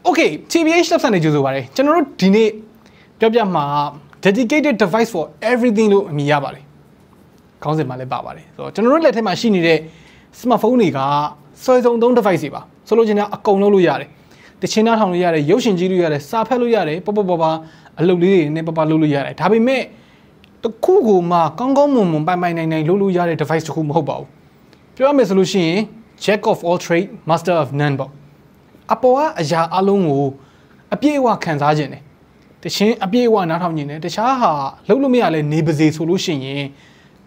Okay, TBH Labs and Juzubari. General Dine Jabjama dedicated device for everything to Miyabari. Council Malabari. So general let machine smartphone so don't device. Sologina a cono yare. The China Yare, Yoshin Yare, Sapelu Yare, Papa Baba, a Lulu, Nepapa Lulu Yare. Tabi me the Kugu ma Congo Mum by my name Lulu Yare device to whom mobile. Pure solution, check of all trade, master of none. Apoa aja alongo apiewa kanzajene. The shin apiewa natamine, the shaha, Lulumiale neighbors solution ye.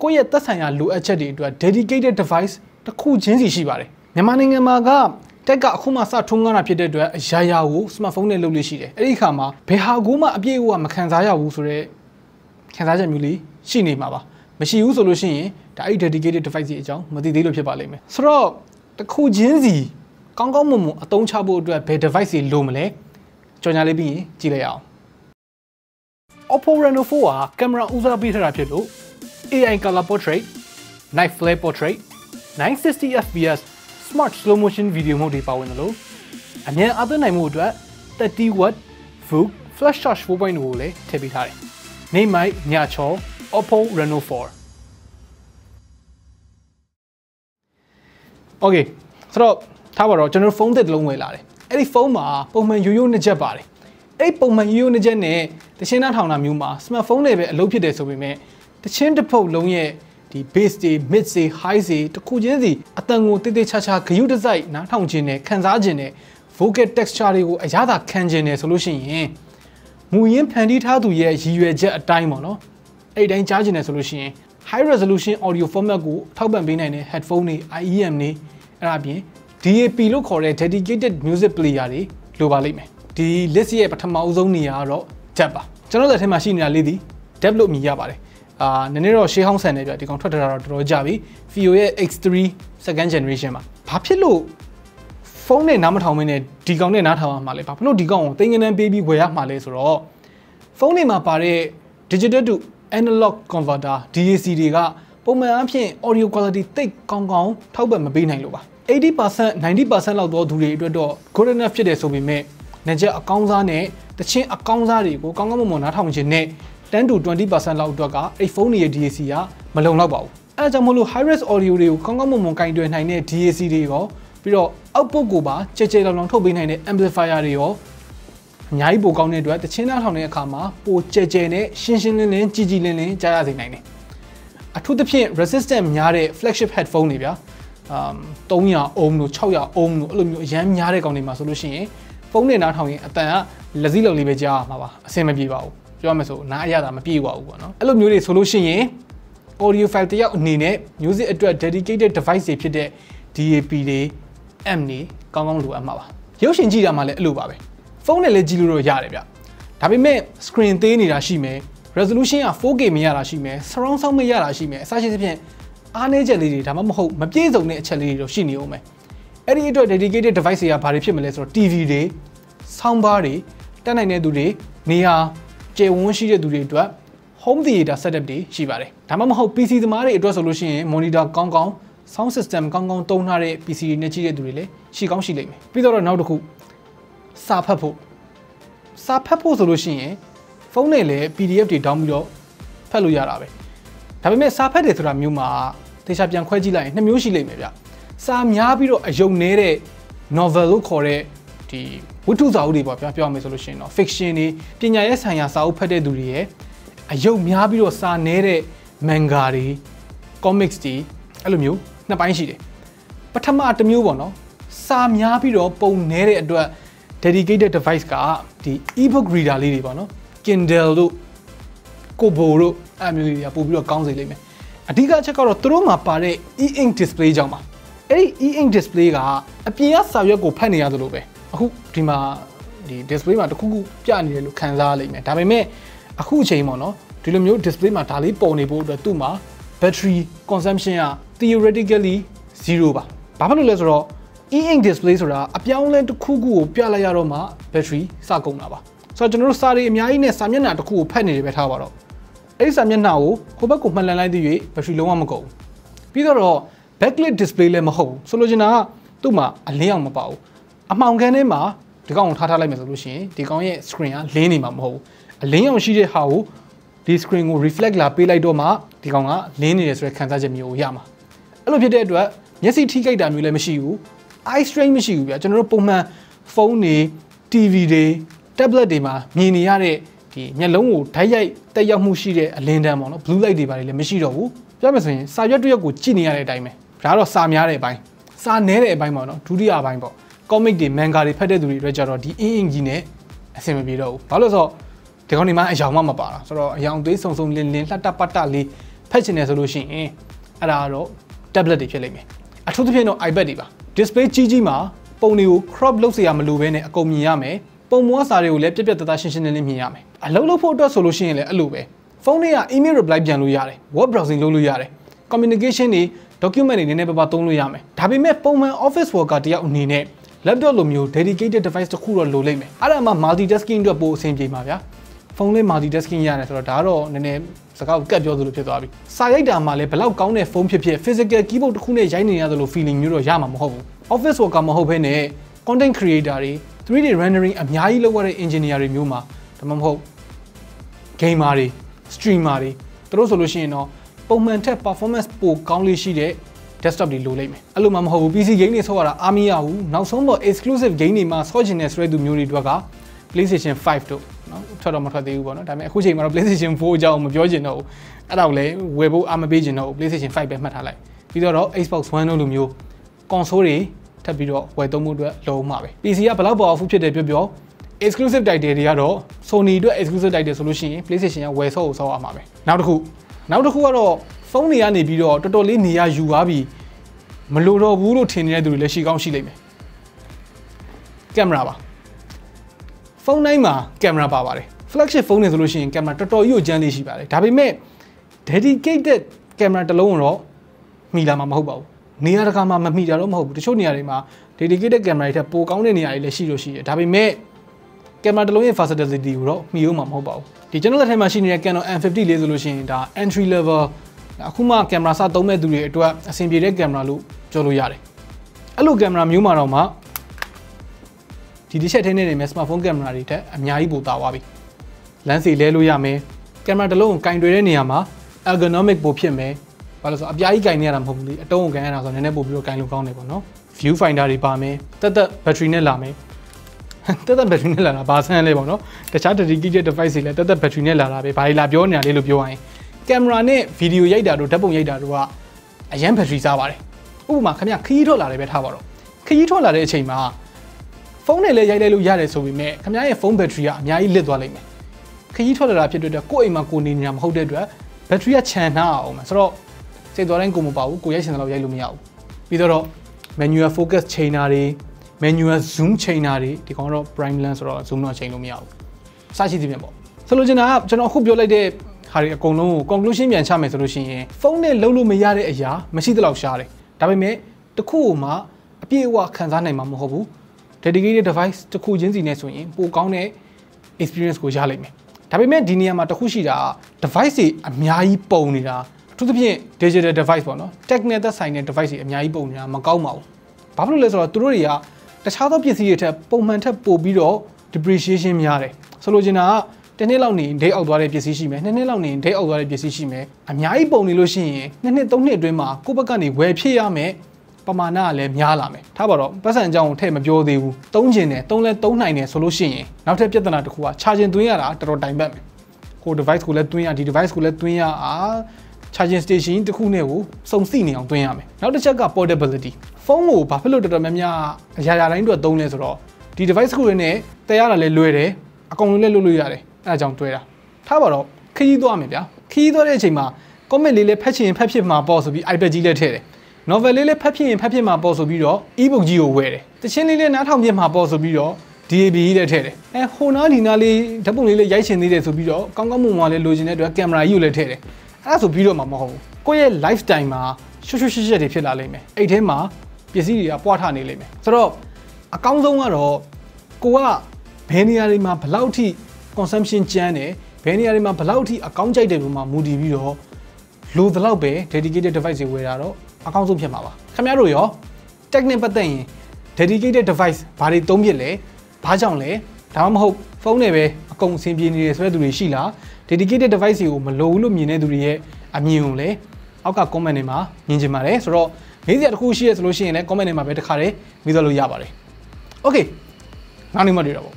Koya Tasanya lu achadi to a dedicated device, the cool jinsi shibare. Nemaning maga, take a humasa tungana pede to a jayawu, smartphone lulishide. Erikama, Pehaguma apiewa makanzaya usure Kanzaja muli, shini maba. But she use solution ye, the dedicated device, Matidilo Pibaleme. So the cool jinsi. Congo Mumu, a don't chabo to a better device in Lumele, Jonalibi, Gileao. Oppo Reno 4 camera user beater rapido, AI color portrait, night flare portrait, 960 FPS, smart slow motion video mode power in the low, and then other name mode 30W, Fug, flash charge 4.0 Tebitari. Name my Nyacho, Oppo Reno 4. Okay, so Tower general phone that long way lare. Any phone ma, Poman you in the jabari. A Poman you in the jene, the China town amuma, smartphone never low pides of me. The chain the po long ye, the base day, mid say, high say, the kujenzi, a tango tide chacha, you decide, not town gene, kanzajene, forget texture, a yada kanjene solution ye. Muyen pandit how to ye, you jet a time on no. A dang charging a solution. High resolution audio format go, Tauban Binane, headphone, IEM, Arabian. DAP look for a dedicated music player, globally. The Lessie Patamauzonia, Jabba. General let machine lady, develop me yabare. Nanero Shehong Senator, the contractor Javi, VOA X3 second generation. Papilo phone a number how many Digone not how Male, no Digon, thinking and baby way up Males or all. Phone ma pare digital to analog converter, DAC diga, Poma audio quality thick Kong, Tauba Mabina Luba. 80%, 90% of those who do good enough to this will be made. Naja accounts are ne, the chain accounts are go Kangamo how much ne, 10 to 20% of doga, a phone a DAC, Malone Labo. As a Molu high res audio, Kangamo kind to a 9 DAC go, below output goba, Cheche along to be 9 amplifier rio, Nyaibo Gone to the China Hone Kama, Po Chechene, Shinshin, Gigi Lene, Jayazi 9. A to the pin resistant Yare flagship headphone Nivia. Tonya Om no Choya Om no Yam Yare on the solution. Phone not how at the Lazilo Libeja, Mava, same Biva. Jomaso, Nayada, Mapiwa. Allo new solution. Audio file Nine, use it to a dedicated device DAP day, MNI, Kangong Lu Amava. Yoshin Jida Male Lubabe. Phone Legilo Yarabia. Tabime, screen Tani Rashime, resolution of 4K Miyarashime, surround some Miyarashime, such as a Anejali, Tamaho, Mapizo naturally or Shinio. Any dedicated device are paripimales or TV day, soundbar, Tanane do day, Nia, J1 Shida do day, home theater setup day, Shibare. Tamaho PC the Mari resolution, monitor Gong, sound system Gong Tonare, PC Nachi do relay, Shigong Shile. Pidor now to cook Sapapo Sapapo solution, phone PDF de download, Peluyarabe. Tabime Sapade through a muma, they shall be on Quajila, the Mushi Lemia. Sam Yabiro, a young nere, novel core, the Wutu Zaudi, Papa solution, or fiction, Pina Esaya Sao Pede Durie, a young Yabiro Sa nere, Mangari, comics tea, Alumu, Napanshi. But Tama at the Mubono, Sam Yabiro, Pone nere at the dedicated device car, the ebook reader lady bono, Kindle. Koboro, Amelia Public Council. A diga check out through my pare e-ink display jama. E-ink display a Pia Saviago penny at the lobe. A hook prima the display mat Kugu Piani Kanzali, Tabime, a Huche mono, Tilumu display matali pony board the Tuma, battery consumption theoretically zero. Papa Lesro, e-ink displays are a Pialan to Kugu, Pialayaroma, battery, Sakonaba. So General Sari, Miaine Samina to cool penny betavaro. Samyan now, Hobako Malana the but she long ago. Peter or backlit display lemaho, Sologina, Tuma, a Liang Mabao. A Manganema, ဒီကောင်ကိုထားလိုက်မယ်ဆိုလို့ရှိရင်ဒီကောင်ရဲ့ screen ကလင်းနေမှာမဟုတ်ဘူးအလင်းရောင်ရှိတဲ့ဟာကိုဒီ screen ကို reflect လာပေးလိုက်တော့မှဒီကောင်ကလင်းနေတယ်ဆိုတဲ့ခံစားချက်မျိုးကိုရမှာအဲ့လိုဖြစ်တဲ့အတွက်မျက်စိထိခိုက်တာမျိုးလည်းမရှိဘူး eye strain မရှိဘူးဗျာကျွန်တော်တို့ပုံမှန်ဖုန်းတွေ TV တွေ tablet တွေမှာမြင်နေရတဲ့ဒီမျက်လုံးကိုဓာတ်ရိုက်တက်ရောက်မှုရှိတဲ့အလင်းတန်းပေါ့နော် blue light တွေပါတယ်လည်းမရှိတော့ဘူးပြောမယ်ဆိုရင်စာရွက်တစ်ရွက်ကိုကြည့်နေရတဲ့အတိုင်းပဲဒါကတော့စာများတဲ့အပိုင်းစာနည်းတဲ့အပိုင်းပေါ့နော်ဒုတိယအပိုင်းပေါ့ comic တွေ manga တွေဖတ်တဲ့သူတွေအတွက်ကြတော့ဒီအင်းကြီးနဲ့အဆင်မပြေတော့ဘူးဘာလို့လဲဆိုတော့ဒီကောင်ဒီမှာအယောင်မှမပါတာဆိုတော့အယောင်သွေးစုံစုံလင်းလင်းလှတပတ်တလေးဖတ်ချင်တယ်ဆိုလို့ရှိရင်အဲ့ဒါကတော့ tablet တွေဖြစ်လိမ့်မယ်အထူးသဖြင့်တော့ iPad တွေပါ display ကြီးမှာပုံတွေကို crop လုပ်เสียရမလိုဘဲနဲ့အကုန်မြင်ရမယ်ပုံမွားစာတွေကိုလည်းပြက်ပြက်တသားရှင်းရှင်းလင်းလင်းမြင်ရမယ်အလုပ်လုပ်ဖို့အတွက်ဆိုလို့ရှိရင်လည်းအဲ့လိုပဲဖုန်းတွေက email reply ပြန်လို့ရတယ် web browsing လုပ်လို့ရတယ် communication တွေ document တွေနည်းနည်းပါးပါးသုံးလို့ရမယ်ဒါပေမဲ့ပုံမှန် office worker တယောက်အနေနဲ့ laptop လိုမျိုး dedicated device တစ်ခုတော့လိုလိမ့်မယ်အဲ့ဒါမှ multitasking အတွက်ပိုအဆင်ပြေမှာဗျာဖုန်းလေး multitasking ရတယ်ဆိုတော့ဒါကတော့နည်းနည်းစကားကိုကတ်ပြောသလိုဖြစ်သွားပြီစာရိုက်တာမှလည်းဘလောက်ကောင်းတဲ့ဖုန်းဖြစ်ဖြစ် physical keyboard တစ်ခုနဲ့ရိုက်နေရသလို feeling မျိုးတော့ရမှာမဟုတ်ဘူး office worker မဟုတ်ဘဲနဲ့ content creator တွေ 3D rendering အများကြီးလုပ်ရတဲ့ engineer တွေမျိုးမှာဒါမှမဟုတ် gamer တွေ streamer တွေသူတို့ဆိုလို့ရှိရင်တော့ပုံမှန်ထက် performance ပိုကောင်းလေးရှိတဲ့ desktop တွေလိုလိမ့်မယ်အဲ့လိုမှမဟုတ်ဘူး PC game တွေဆော့ရတာအားမရဘူးနောက်ဆုံးတော့ exclusive game တွေမှာဆော့ချင်တဲ့ဆိုတဲ့သူမျိုးတွေအတွက်က PlayStation 5တို့နော်ထွက်တော့မထွက်သေးဘူးပေါ့နော်ဒါပေမဲ့အခုချိန်မှာတော့ PlayStation 4အကြောင်းမပြောချင်တော့ဘူးအဲ့ဒါကိုလည်းဝယ်ဖို့အားမပေးချင်တော့ဘူး PlayStation 5ပဲမှတ်ထားလိုက်ပြီးတော့ Xbox One တို့လိုမျိုး console တွေထပ်ပြီးတော့ဝယ်သုံးမှုအတွက်လုံးမှာပဲ PC ကဘယ်လောက် powerful ဖြစ်တယ်ပြော exclusive title တွေကတော့ Sony အတွက် exclusive title ဆိုလို့ရှိရင် PlayStation ကဝယ်ဆော့ကိုဆော့ရမှာပဲနောက်တစ်ခုကတော့ဖုန်းတွေကနေပြီးတော့တော်တော်လေးနေရာယူသွားပြီးမလိုတော့ဘူးလို့ထင်နေတဲ့သူတွေလည်းရှိကောင်းရှိလိမ့်မယ်ကင်မရာပါဖုန်းတိုင်းမှာကင်မရာပါပါတယ် flagship ဖုန်းတွေဆိုလို့ရှိရင်ကင်မရာတော်တော်ကြီးကိုကျန်းလေးရှိပါတယ်ဒါပေမဲ့ dedicated ကင်မရာတစ်လုံးတော့မိလာမှာမဟုတ်ပါဘူးနေရာတကာမှာမမိတာတော့မဟုတ်ဘူးတချို့နေရာတွေမှာ dedicated ကင်မရာတွေထက်ပိုကောင်းတဲ့နေရာတွေလည်းရှိလို့ရှိတယ်ဒါပေမဲ့ကင်မရာတစ်လုံးရဲ့ versatility ကိုတော့မိအောင်မှာမဟုတ်ပါဘူးဒီကျွန်တော်လက်ထဲမှာရှိနေတဲ့ Canon M50 လေးဆိုလို့ရှိရင်ဒါ entry level အခုမှကင်မရာစသုံးမဲ့သူတွေအတွက်အဆင်ပြေတဲ့ကင်မရာလို့ပြောလို့ရတယ်အဲ့လိုကင်မရာမျိုးမှာတော့မှဒီတစ်ချက်ထင်းနေနေ smartphone ကင်မရာတွေထက်အများကြီးပိုသာသွားပြီလမ်းစီလဲလို့ရမယ်ကင်မရာတစ်လုံးကိုကင်တွယ်တဲ့နေရာမှာ ergonomic ပိုဖြစ်မယ်ဘာလို့ဆိုအပြားကြီးကင်နေရတာမဟုတ်ဘူးလေအတုံးကိုကင်ရတာဆိုတော့နည်းနည်းပိုပြီးတော့ကင်လို့ကောင်းတယ်ပေါ့နော် view finder တွေပါမယ်တက် battery နဲ့လာမယ်တက် battery နဲ့လာတာဘာဆန်းလဲပေါ့နော်တခြား dedicated device တွေလည်းတက် battery နဲ့လာတာပဲဘာတွေလာပြောနေတာလေးလို့ပြောရရင်ကင်မရာနဲ့ဗီဒီယိုရိုက်တာတို့ဓာတ်ပုံရိုက်တာတို့ကအရန် battery စားပါတယ်ဥပမာခင်ဗျခရီးထွက်လာတယ်ပဲထားပါတော့ခရီးထွက်လာတဲ့အချိန်မှာဖုန်းနဲ့လည်းရိုက်လိုက်လို့ရတယ်ဆိုပေမဲ့ခင်ဗျရဲ့ဖုန်း battery ကအများကြီးလစ်သွားလိမ့်မယ်ခရီးထွက်လာတာဖြစ်တဲ့အတွက်ကိုယ့်အိမ်မှာကိုနေနေတာမဟုတ်တဲ့အတွက် battery ကချန်နှားအောင်မယ်ဆိုတော့စိတ်သွားတိုင်းကိုမပေါ့ဘူးကိုရိုက်ရှင်တော့ရိုက်လို့မရဘူးပြီးတော့ manual focus ချိန်တာတွေ manual zoom ချိန်တာတွေဒီကောင်တော့ prime lens ဆိုတော့ zoom တော့ချိန်လို့မရဘူးစရှိသည်ဖြင့်ပေါ့ဆိုလိုချင်တာကကျွန်တော်အခုပြောလိုက်တဲ့ဟာတွေအကုန်လုံးကို conclusion ပြန်ချမယ်ဆိုလို့ရှိရင်ဖုန်းနဲ့လုံးလို့မရတဲ့အရာမရှိသလောက်ရှားတယ်ဒါပေမဲ့တစ်ခုမှအပြည့်အဝခံစားနိုင်မှာမဟုတ်ဘူး dedicated device တစ်ခုချင်းစီနဲ့ဆိုရင်ပိုကောင်းတဲ့ experience ကိုရလိမ့်မယ်ဒါပေမဲ့ဒီနေရာမှာတစ်ခုရှိတာ device တွေအများကြီးပုံနေတာအထူးသဖြင့် digital device ပေါ့နော် tech နဲ့သက်ဆိုင်တဲ့ device တွေအများကြီးပုံနေတာမကောင်းပါဘူးဘာဖြစ်လို့လဲဆိုတော့သူတို့တွေကတခြားသောပစ္စည်းတွေထက်ပုံမှန်ထက်ပိုပြီးတော့ depreciation များတယ်ဆိုလိုချင်တာကတစ်နှစ်လောက်နေဒိတ်အောက်သွားတဲ့ပစ္စည်းရှိမယ်နှစ်နှစ်လောက်နေဒိတ်အောက်သွားတဲ့ပစ္စည်းရှိမယ်အများကြီးပုံနေလို့ရှိရင်နှစ်နှစ်သုံးနှစ်အတွင်းမှာကိုယ့်ဘက်ကနေဝယ်ဖြစ်ရမယ်ပမာဏကလည်းများလာမယ်ထားပါတော့ပတ်စံအကြောင်းကိုထည့်မပြောသေးဘူးသုံးကျင်တယ်သုံးလဲသုံးနိုင်တယ်ဆိုလို့ရှိရင်နောက်ထပ်ပြဿနာတစ်ခုက charging သွင်းရတာတော်တော်တိုင်ပတ်မယ်ကို device ကိုလည်းသွင်းရဒီ device ကိုလည်းသွင်းရcharging station တစ်ခုနဲ့ကိုစုံစိနေအောင်သွင်းရမယ်နောက်တစ်ချက်က portability ဖုန်းကိုဘာဖြစ်လို့တော်တော်များများအရာတိုင်းအတွက်သုံးလဲဆိုတော့ဒီ device တစ်ခုနဲ့တည်ရတာလည်းလွယ်တယ်အကုန်လုံးလည်းလုပ်လို့ရတယ်အဲအကြောင်းတွဲတာထားပါတော့ခရီးသွားမယ်ဗျာခရီးသွားတဲ့အချိန်မှာ comment လေးလည်းဖတ်ချင်ဖတ်ဖြစ်မှာပေါ့ဆိုပြီး iPad ကြီးလည်းထည့်တယ် novel လေးလည်းဖတ်ဖြစ်ရင်ဖတ်ဖြစ်မှာပေါ့ဆိုပြီးတော့ e-book ကြီးကိုဝယ်တယ်တချင်းလေးလည်းနားထောင်ဖြစ်မှာပေါ့ဆိုပြီးတော့ DAB ကြီးလည်းထည့်တယ်ဟိုနားဒီနားလေးဓာတ်ပုံလေးလည်းရိုက်ချင်သေးတယ်ဆိုပြီးတော့ကောင်းကောင်းမွန်မွန်လေးလိုချင်တဲ့အတွက်ကင်မရာကြီးကိုလည်းထည့်တယ်အဲ့ဒါဆိုပြီးတော့မှမဟုတ်ဘူးကိုယ့်ရဲ့ lifestyle မှာရွှွှွှွှွှှွှတွေဖြစ်လာလိမ့်မယ်အဲ့ထဲမှာပစ္စည်းတွေကပွားထနေလိမ့်မယ်ဆိုတော့အကောင်းဆုံးကတော့ကိုကဘယ်နေရာတွေမှာဘယ်လောက်ထိ consumption ကျန်းတယ်ဘယ်နေရာတွေမှာဘယ်လောက်ထိအကောင်းကြိုက်တယ်ပုံမှာမူတည်ပြီးတော့လိုသလောက်ပဲ dedicated device တွေဝယ်တာတော့အကောင်းဆုံးဖြစ်မှာပါခင်ဗျားတို့ရော tech နဲ့ပတ်သက်ရင် dedicated device ဘာတွေသုံးဖြစ်လဲ ဘာကြောင့်လဲဒါမှမဟုတ်ဖုန်းနဲ့ပဲအကုန်အဆင်ပြေနေတယ်ဆိုတဲ့သူတွေရှိလား dedicated device တွေကိုမလိုဘူးလို့မြင်တဲ့သူတွေရဲ့အမြင်ကိုလည်းအောက်က comment တွေမှာမြင်ချင်ပါတယ်ဆိုတော့မေးစရာတစ်ခုရှိရဆိုလို့ရှိရင်လည်း comment တွေမှာပဲတစ်ခါတည်းမေးသွားလို့ရပါတယ် okay နောက်နေ့မှတွေ့တော့ပေါ့